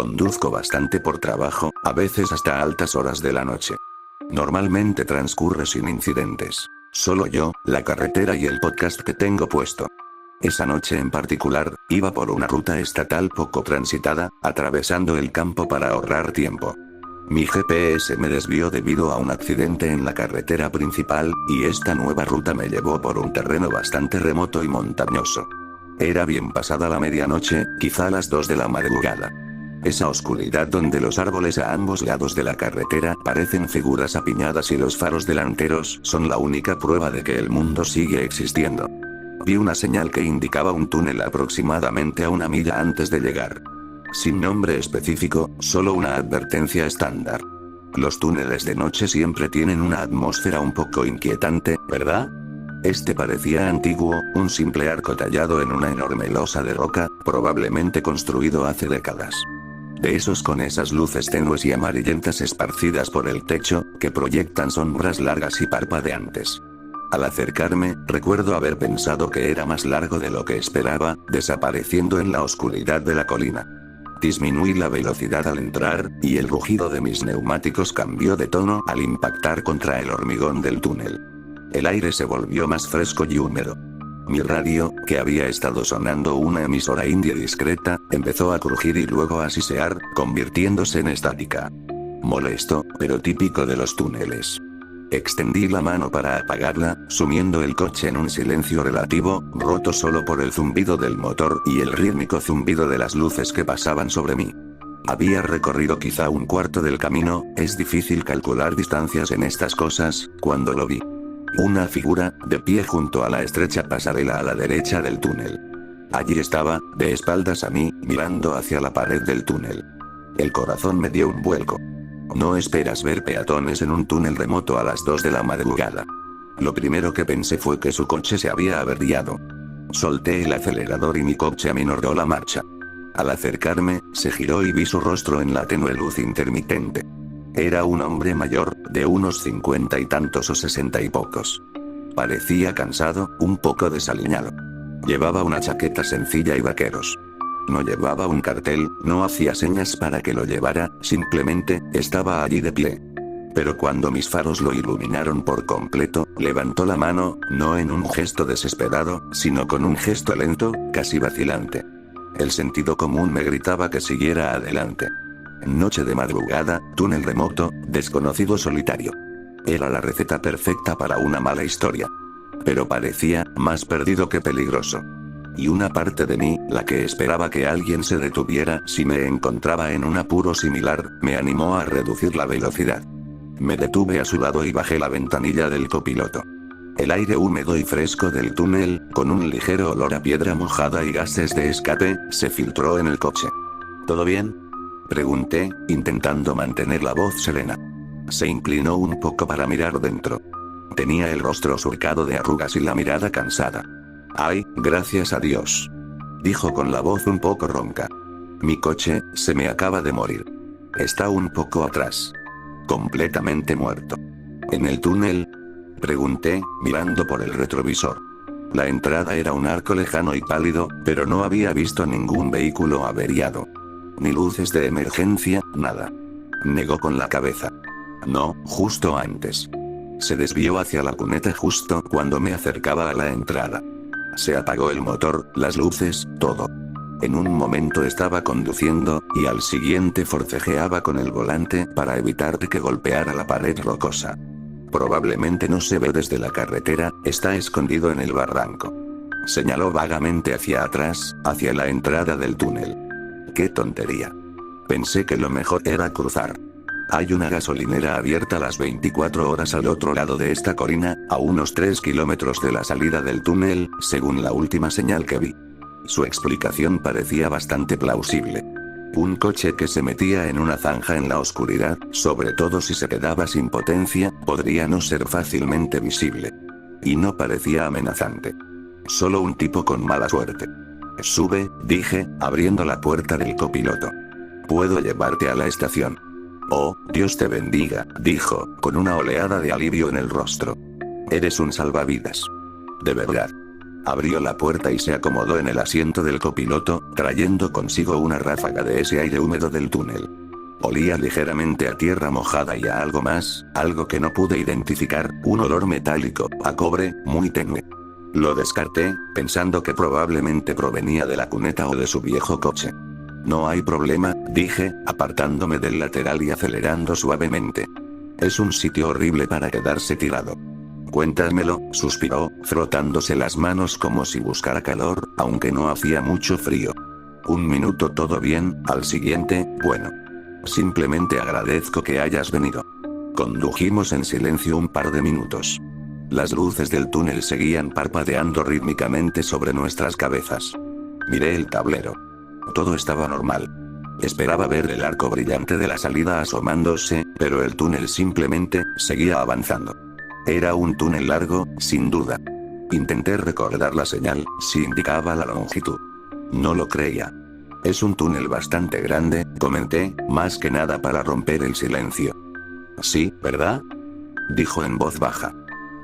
Conduzco bastante por trabajo, a veces hasta altas horas de la noche. Normalmente transcurre sin incidentes. Solo yo, la carretera y el podcast que tengo puesto. Esa noche en particular, iba por una ruta estatal poco transitada, atravesando el campo para ahorrar tiempo. Mi GPS me desvió debido a un accidente en la carretera principal, y esta nueva ruta me llevó por un terreno bastante remoto y montañoso. Era bien pasada la medianoche, quizá las 2 de la madrugada. Esa oscuridad donde los árboles a ambos lados de la carretera parecen figuras apiñadas y los faros delanteros son la única prueba de que el mundo sigue existiendo. Vi una señal que indicaba un túnel aproximadamente a 1 milla antes de llegar. Sin nombre específico, solo una advertencia estándar. Los túneles de noche siempre tienen una atmósfera un poco inquietante, ¿verdad? Este parecía antiguo, un simple arco tallado en una enorme losa de roca, probablemente construido hace décadas. De esos con esas luces tenues y amarillentas esparcidas por el techo, que proyectan sombras largas y parpadeantes. Al acercarme, recuerdo haber pensado que era más largo de lo que esperaba, desapareciendo en la oscuridad de la colina. Disminuí la velocidad al entrar, y el rugido de mis neumáticos cambió de tono al impactar contra el hormigón del túnel. El aire se volvió más fresco y húmedo. Mi radio, que había estado sonando una emisora indie discreta, empezó a crujir y luego a sisear, convirtiéndose en estática. Molesto, pero típico de los túneles. Extendí la mano para apagarla, sumiendo el coche en un silencio relativo, roto solo por el zumbido del motor y el rítmico zumbido de las luces que pasaban sobre mí. Había recorrido quizá un cuarto del camino, es difícil calcular distancias en estas cosas, cuando lo vi. Una figura, de pie junto a la estrecha pasarela a la derecha del túnel. Allí estaba, de espaldas a mí, mirando hacia la pared del túnel. El corazón me dio un vuelco. No esperas ver peatones en un túnel remoto a las 2 de la madrugada. Lo primero que pensé fue que su coche se había averiado. Solté el acelerador y mi coche aminoró la marcha. Al acercarme, se giró y vi su rostro en la tenue luz intermitente. Era un hombre mayor, de unos 50 y tantos o 60 y pocos. Parecía cansado, un poco desaliñado. Llevaba una chaqueta sencilla y vaqueros. No llevaba un cartel, no hacía señas para que lo llevara, simplemente, estaba allí de pie. Pero cuando mis faros lo iluminaron por completo, levantó la mano, no en un gesto desesperado, sino con un gesto lento, casi vacilante. El sentido común me gritaba que siguiera adelante. Noche de madrugada, túnel remoto, desconocido solitario. Era la receta perfecta para una mala historia. Pero parecía, más perdido que peligroso. Y una parte de mí, la que esperaba que alguien se detuviera si me encontraba en un apuro similar, me animó a reducir la velocidad. Me detuve a su lado y bajé la ventanilla del copiloto. El aire húmedo y fresco del túnel, con un ligero olor a piedra mojada y gases de escape, se filtró en el coche. ¿Todo bien?, pregunté, intentando mantener la voz serena. Se inclinó un poco para mirar dentro. Tenía el rostro surcado de arrugas y la mirada cansada. «Ay, gracias a Dios», dijo con la voz un poco ronca. «Mi coche, se me acaba de morir. Está un poco atrás. Completamente muerto». «¿En el túnel?», pregunté, mirando por el retrovisor. La entrada era un arco lejano y pálido, pero no había visto ningún vehículo averiado. Ni luces de emergencia, nada. Negó con la cabeza. «No, justo antes». Se desvió hacia la cuneta justo cuando me acercaba a la entrada. Se apagó el motor, las luces, todo. En un momento estaba conduciendo, y al siguiente forcejeaba con el volante para evitar que golpeara la pared rocosa. Probablemente no se ve desde la carretera, está escondido en el barranco. Señaló vagamente hacia atrás, hacia la entrada del túnel. ¡Qué tontería! Pensé que lo mejor era cruzar. Hay una gasolinera abierta las 24 horas al otro lado de esta colina, a unos 3 kilómetros de la salida del túnel, según la última señal que vi. Su explicación parecía bastante plausible. Un coche que se metía en una zanja en la oscuridad, sobre todo si se quedaba sin potencia, podría no ser fácilmente visible. Y no parecía amenazante. Solo un tipo con mala suerte. «Sube», dije, abriendo la puerta del copiloto. «Puedo llevarte a la estación». «Oh, Dios te bendiga», dijo, con una oleada de alivio en el rostro. «Eres un salvavidas. De verdad». Abrió la puerta y se acomodó en el asiento del copiloto, trayendo consigo una ráfaga de ese aire húmedo del túnel. Olía ligeramente a tierra mojada y a algo más, algo que no pude identificar, un olor metálico, a cobre, muy tenue. Lo descarté, pensando que probablemente provenía de la cuneta o de su viejo coche. No hay problema, dije, apartándome del lateral y acelerando suavemente. Es un sitio horrible para quedarse tirado. Cuéntamelo, suspiró, frotándose las manos como si buscara calor, aunque no hacía mucho frío. Un minuto todo bien, al siguiente, bueno. Simplemente agradezco que hayas venido. Condujimos en silencio un par de minutos. Las luces del túnel seguían parpadeando rítmicamente sobre nuestras cabezas. Miré el tablero. Todo estaba normal. Esperaba ver el arco brillante de la salida asomándose, pero el túnel simplemente seguía avanzando. Era un túnel largo, sin duda. Intenté recordar la señal, si indicaba la longitud. No lo creía. Es un túnel bastante grande, comenté, más que nada para romper el silencio. Sí, ¿verdad? Dijo en voz baja.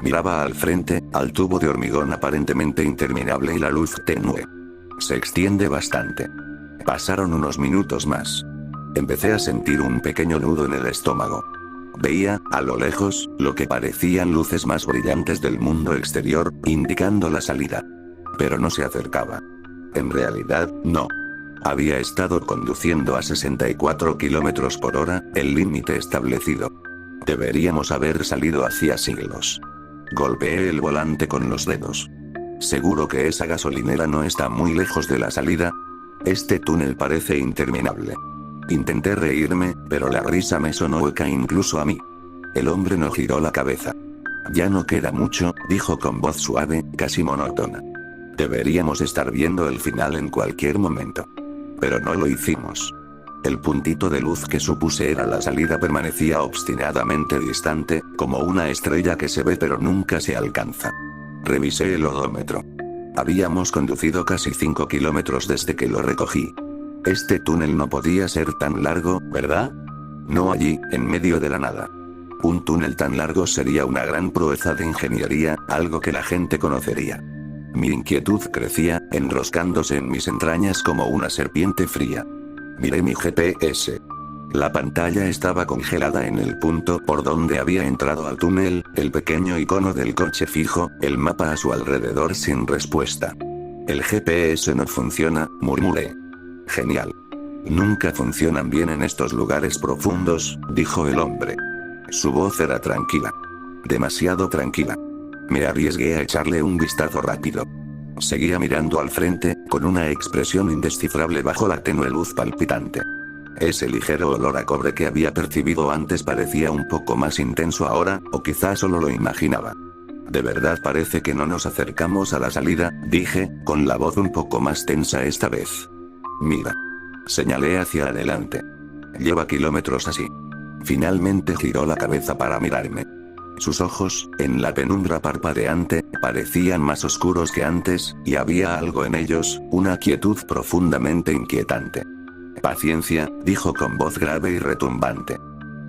Miraba al frente, al tubo de hormigón aparentemente interminable y la luz tenue. Se extiende bastante. Pasaron unos minutos más. Empecé a sentir un pequeño nudo en el estómago. Veía, a lo lejos, lo que parecían luces más brillantes del mundo exterior, indicando la salida. Pero no se acercaba. En realidad, no. Había estado conduciendo a 64 kilómetros por hora, el límite establecido. Deberíamos haber salido hacía siglos. Golpeé el volante con los dedos. ¿Seguro que esa gasolinera no está muy lejos de la salida? Este túnel parece interminable. Intenté reírme, pero la risa me sonó hueca incluso a mí. El hombre no giró la cabeza. Ya no queda mucho, dijo con voz suave, casi monótona. Deberíamos estar viendo el final en cualquier momento. Pero no lo hicimos. El puntito de luz que supuse era la salida permanecía obstinadamente distante, como una estrella que se ve pero nunca se alcanza. Revisé el odómetro. Habíamos conducido casi 5 kilómetros desde que lo recogí. Este túnel no podía ser tan largo, ¿verdad? No allí, en medio de la nada. Un túnel tan largo sería una gran proeza de ingeniería, algo que la gente conocería. Mi inquietud crecía, enroscándose en mis entrañas como una serpiente fría. Miré mi GPS. La pantalla estaba congelada en el punto por donde había entrado al túnel, el pequeño icono del coche fijo, el mapa a su alrededor sin respuesta. El GPS no funciona, murmuré. Genial. Nunca funcionan bien en estos lugares profundos, dijo el hombre. Su voz era tranquila. Demasiado tranquila. Me arriesgué a echarle un vistazo rápido. Seguía mirando al frente, con una expresión indescifrable bajo la tenue luz palpitante. Ese ligero olor a cobre que había percibido antes parecía un poco más intenso ahora, o quizá solo lo imaginaba. De verdad parece que no nos acercamos a la salida, dije, con la voz un poco más tensa esta vez. Mira. Señalé hacia adelante. Lleva kilómetros así. Finalmente giró la cabeza para mirarme. Sus ojos, en la penumbra parpadeante, parecían más oscuros que antes, y había algo en ellos, una quietud profundamente inquietante. Paciencia, dijo con voz grave y retumbante.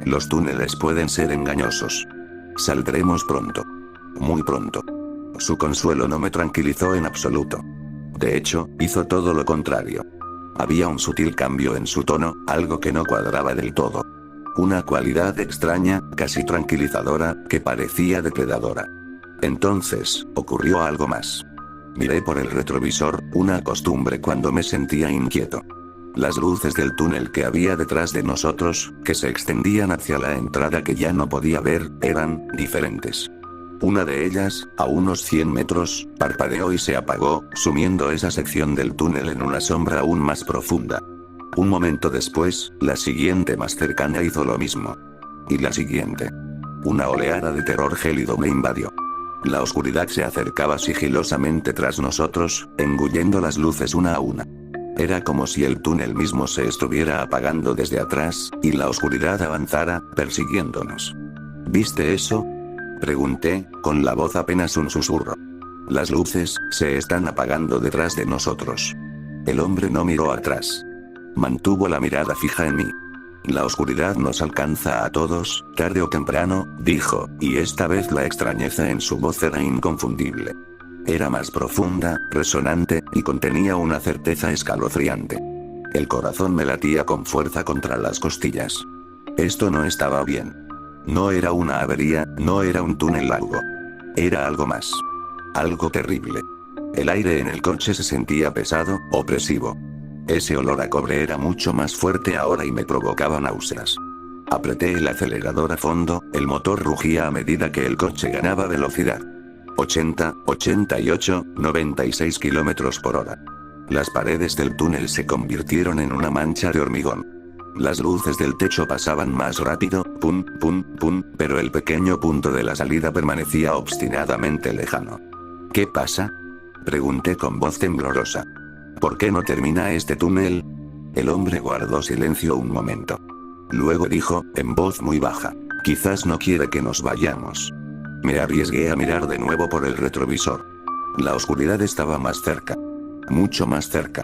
Los túneles pueden ser engañosos. Saldremos pronto. Muy pronto. Su consuelo no me tranquilizó en absoluto. De hecho, hizo todo lo contrario. Había un sutil cambio en su tono, algo que no cuadraba del todo. Una cualidad extraña, casi tranquilizadora, que parecía depredadora. Entonces, ocurrió algo más. Miré por el retrovisor, una costumbre cuando me sentía inquieto. Las luces del túnel que había detrás de nosotros, que se extendían hacia la entrada que ya no podía ver, eran diferentes. Una de ellas, a unos 100 metros, parpadeó y se apagó, sumiendo esa sección del túnel en una sombra aún más profunda. Un momento después, la siguiente más cercana hizo lo mismo. Y la siguiente. Una oleada de terror gélido me invadió. La oscuridad se acercaba sigilosamente tras nosotros, engullendo las luces una a una. Era como si el túnel mismo se estuviera apagando desde atrás, y la oscuridad avanzara, persiguiéndonos. ¿Viste eso? Pregunté, con la voz apenas un susurro. Las luces, se están apagando detrás de nosotros. El hombre no miró atrás. Mantuvo la mirada fija en mí. La oscuridad nos alcanza a todos, tarde o temprano, dijo, y esta vez la extrañeza en su voz era inconfundible. Era más profunda, resonante, y contenía una certeza escalofriante. El corazón me latía con fuerza contra las costillas. Esto no estaba bien. No era una avería, no era un túnel largo. Era algo más. Algo terrible. El aire en el coche se sentía pesado, opresivo. Ese olor a cobre era mucho más fuerte ahora y me provocaba náuseas. Apreté el acelerador a fondo, el motor rugía a medida que el coche ganaba velocidad. 80, 88, 96 kilómetros por hora. Las paredes del túnel se convirtieron en una mancha de hormigón. Las luces del techo pasaban más rápido, pum, pum, pum, pero el pequeño punto de la salida permanecía obstinadamente lejano. ¿Qué pasa?, pregunté con voz temblorosa. ¿Por qué no termina este túnel? El hombre guardó silencio un momento. Luego dijo, en voz muy baja, quizás no quiere que nos vayamos. Me arriesgué a mirar de nuevo por el retrovisor. La oscuridad estaba más cerca. Mucho más cerca.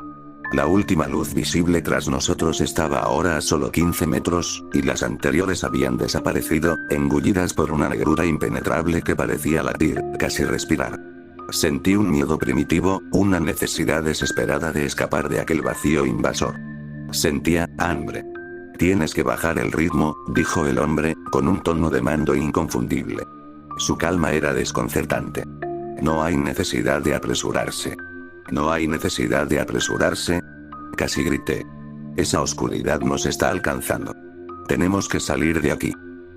La última luz visible tras nosotros estaba ahora a solo 15 metros, y las anteriores habían desaparecido, engullidas por una negrura impenetrable que parecía latir, casi respirar. Sentí un miedo primitivo, una necesidad desesperada de escapar de aquel vacío invasor. Sentía hambre. Tienes que bajar el ritmo, dijo el hombre, con un tono de mando inconfundible. Su calma era desconcertante. No hay necesidad de apresurarse. No hay necesidad de apresurarse. Casi grité. Esa oscuridad nos está alcanzando. Tenemos que salir de aquí.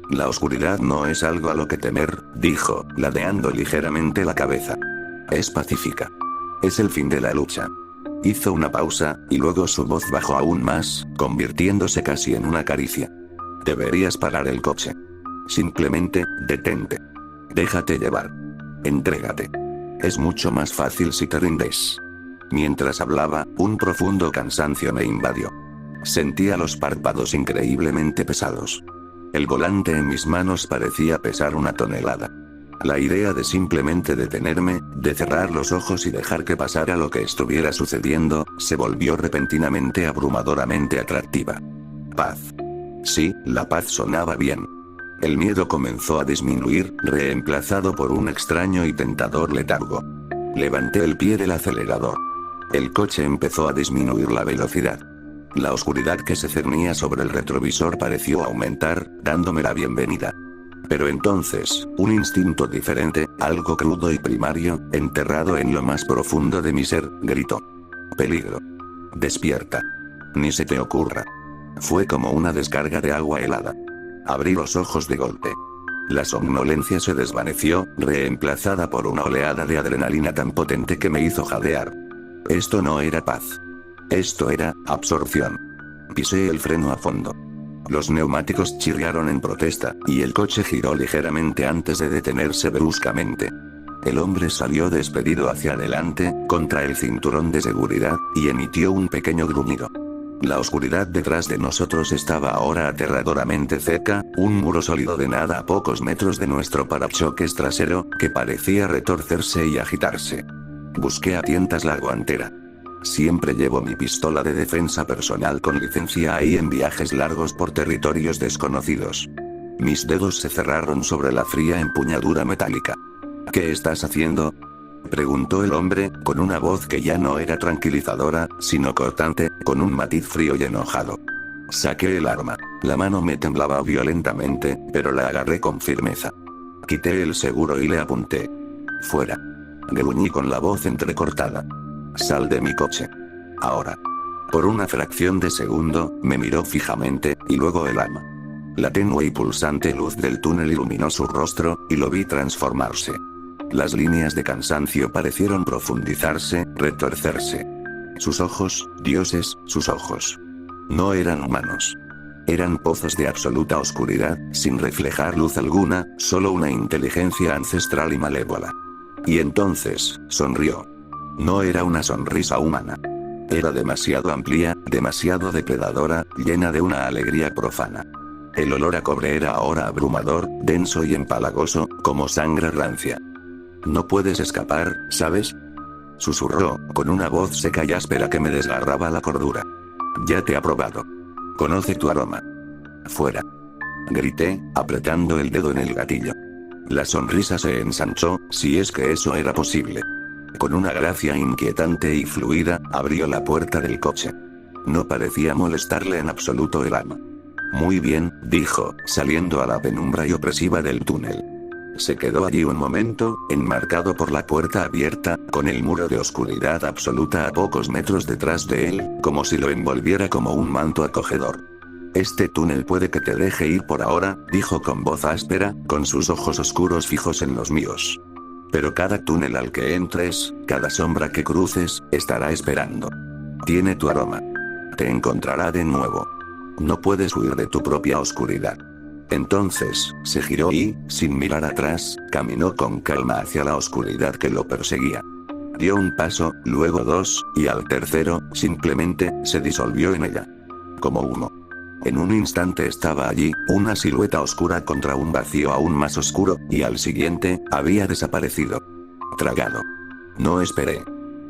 La oscuridad no es algo a lo que temer, dijo, ladeando ligeramente la cabeza. Es pacífica. Es el fin de la lucha. Hizo una pausa, y luego su voz bajó aún más, convirtiéndose casi en una caricia. Deberías parar el coche. Simplemente, detente. Déjate llevar. Entrégate. Es mucho más fácil si te rindes. Mientras hablaba, un profundo cansancio me invadió. Sentía los párpados increíblemente pesados. El volante en mis manos parecía pesar una tonelada. La idea de simplemente detenerme, de cerrar los ojos y dejar que pasara lo que estuviera sucediendo, se volvió repentinamente abrumadoramente atractiva. Paz. Sí, la paz sonaba bien. El miedo comenzó a disminuir, reemplazado por un extraño y tentador letargo. Levanté el pie del acelerador. El coche empezó a disminuir la velocidad. La oscuridad que se cernía sobre el retrovisor pareció aumentar, dándome la bienvenida. Pero entonces, un instinto diferente, algo crudo y primario, enterrado en lo más profundo de mi ser, gritó. Peligro. Despierta. Ni se te ocurra. Fue como una descarga de agua helada. Abrí los ojos de golpe. La somnolencia se desvaneció, reemplazada por una oleada de adrenalina tan potente que me hizo jadear. Esto no era paz. Esto era absorción. Pisé el freno a fondo. Los neumáticos chirriaron en protesta, y el coche giró ligeramente antes de detenerse bruscamente. El hombre salió despedido hacia adelante, contra el cinturón de seguridad, y emitió un pequeño gruñido. La oscuridad detrás de nosotros estaba ahora aterradoramente cerca, un muro sólido de nada a pocos metros de nuestro parachoques trasero, que parecía retorcerse y agitarse. Busqué a tientas la guantera. Siempre llevo mi pistola de defensa personal con licencia ahí en viajes largos por territorios desconocidos. Mis dedos se cerraron sobre la fría empuñadura metálica. ¿Qué estás haciendo?, preguntó el hombre, con una voz que ya no era tranquilizadora, sino cortante, con un matiz frío y enojado. Saqué el arma. La mano me temblaba violentamente, pero la agarré con firmeza. Quité el seguro y le apunté. Fuera. Gruñí con la voz entrecortada. Sal de mi coche. Ahora. Por una fracción de segundo, me miró fijamente, y luego el arma. La tenue y pulsante luz del túnel iluminó su rostro, y lo vi transformarse. Las líneas de cansancio parecieron profundizarse, retorcerse. Sus ojos, dioses, sus ojos. No eran humanos. Eran pozos de absoluta oscuridad, sin reflejar luz alguna, solo una inteligencia ancestral y malévola. Y entonces, sonrió. No era una sonrisa humana. Era demasiado amplia, demasiado depredadora, llena de una alegría profana. El olor a cobre era ahora abrumador, denso y empalagoso, como sangre rancia. No puedes escapar, ¿sabes?, susurró, con una voz seca y áspera que me desgarraba la cordura. Ya te ha probado. Conoce tu aroma. Fuera. Grité, apretando el dedo en el gatillo. La sonrisa se ensanchó, si es que eso era posible. Con una gracia inquietante y fluida, abrió la puerta del coche. No parecía molestarle en absoluto el arma. Muy bien, dijo, saliendo a la penumbra y opresiva del túnel. Se quedó allí un momento, enmarcado por la puerta abierta, con el muro de oscuridad absoluta a pocos metros detrás de él, como si lo envolviera como un manto acogedor. Este túnel puede que te deje ir por ahora, dijo con voz áspera, con sus ojos oscuros fijos en los míos. Pero cada túnel al que entres, cada sombra que cruces, estará esperando. Tiene tu aroma. Te encontrará de nuevo. No puedes huir de tu propia oscuridad. Entonces, se giró y, sin mirar atrás, caminó con calma hacia la oscuridad que lo perseguía. Dio un paso, luego dos, y al tercero, simplemente, se disolvió en ella. Como humo. En un instante estaba allí, una silueta oscura contra un vacío aún más oscuro, y al siguiente, había desaparecido. Tragado. No esperé.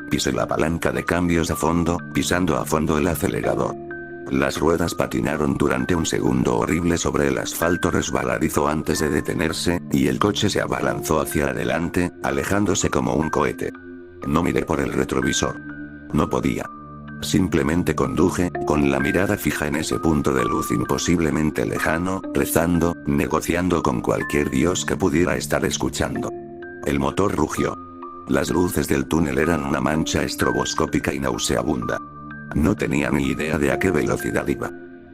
Pisé la palanca de cambios a fondo, pisando a fondo el acelerador. Las ruedas patinaron durante un segundo horrible sobre el asfalto resbaladizo antes de detenerse, y el coche se abalanzó hacia adelante, alejándose como un cohete. No miré por el retrovisor. No podía. Simplemente conduje, con la mirada fija en ese punto de luz imposiblemente lejano, rezando, negociando con cualquier dios que pudiera estar escuchando. El motor rugió. Las luces del túnel eran una mancha estroboscópica y nauseabunda. No tenía ni idea de a qué velocidad iba.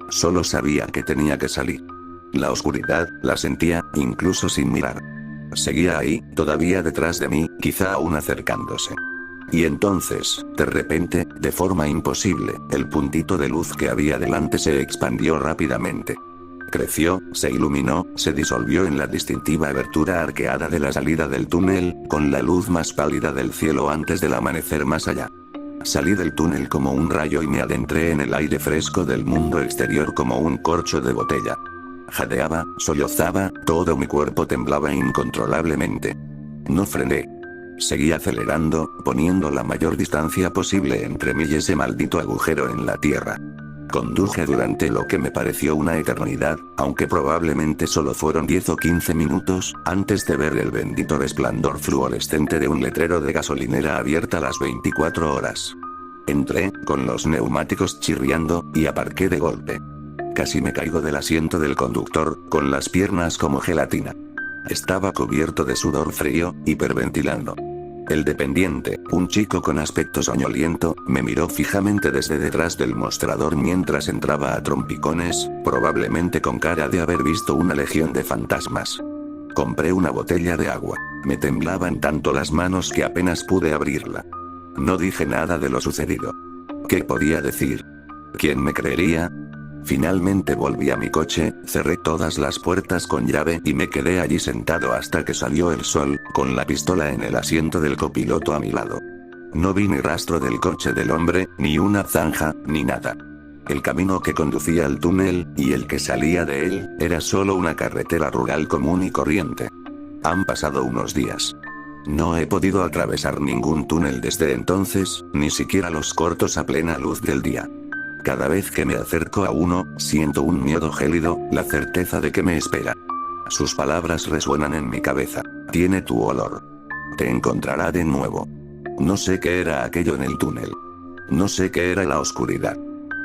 Solo sabía que tenía que salir. La oscuridad, la sentía, incluso sin mirar. Seguía ahí, todavía detrás de mí, quizá aún acercándose. Y entonces, de repente, de forma imposible, el puntito de luz que había delante se expandió rápidamente. Creció, se iluminó, se disolvió en la distintiva abertura arqueada de la salida del túnel, con la luz más pálida del cielo antes del amanecer más allá. Salí del túnel como un rayo y me adentré en el aire fresco del mundo exterior como un corcho de botella. Jadeaba, sollozaba, todo mi cuerpo temblaba incontrolablemente. No frené. Seguí acelerando, poniendo la mayor distancia posible entre mí y ese maldito agujero en la tierra. Conduje durante lo que me pareció una eternidad, aunque probablemente solo fueron 10 o 15 minutos, antes de ver el bendito resplandor fluorescente de un letrero de gasolinera abierta las 24 horas. Entré, con los neumáticos chirriando, y aparqué de golpe. Casi me caigo del asiento del conductor, con las piernas como gelatina. Estaba cubierto de sudor frío, hiperventilando. El dependiente, un chico con aspecto soñoliento, me miró fijamente desde detrás del mostrador mientras entraba a trompicones, probablemente con cara de haber visto una legión de fantasmas. Compré una botella de agua. Me temblaban tanto las manos que apenas pude abrirla. No dije nada de lo sucedido. ¿Qué podía decir? ¿Quién me creería? Finalmente volví a mi coche, cerré todas las puertas con llave y me quedé allí sentado hasta que salió el sol, con la pistola en el asiento del copiloto a mi lado. No vi ni rastro del coche del hombre, ni una zanja, ni nada. El camino que conducía al túnel, y el que salía de él, era solo una carretera rural común y corriente. Han pasado unos días. No he podido atravesar ningún túnel desde entonces, ni siquiera los cortos a plena luz del día. Cada vez que me acerco a uno, siento un miedo gélido, la certeza de que me espera. Sus palabras resuenan en mi cabeza. Tiene tu olor. Te encontrará de nuevo. No sé qué era aquello en el túnel. No sé qué era la oscuridad.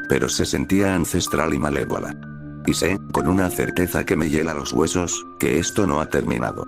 Pero se sentía ancestral y malévola. Y sé, con una certeza que me hiela los huesos, que esto no ha terminado.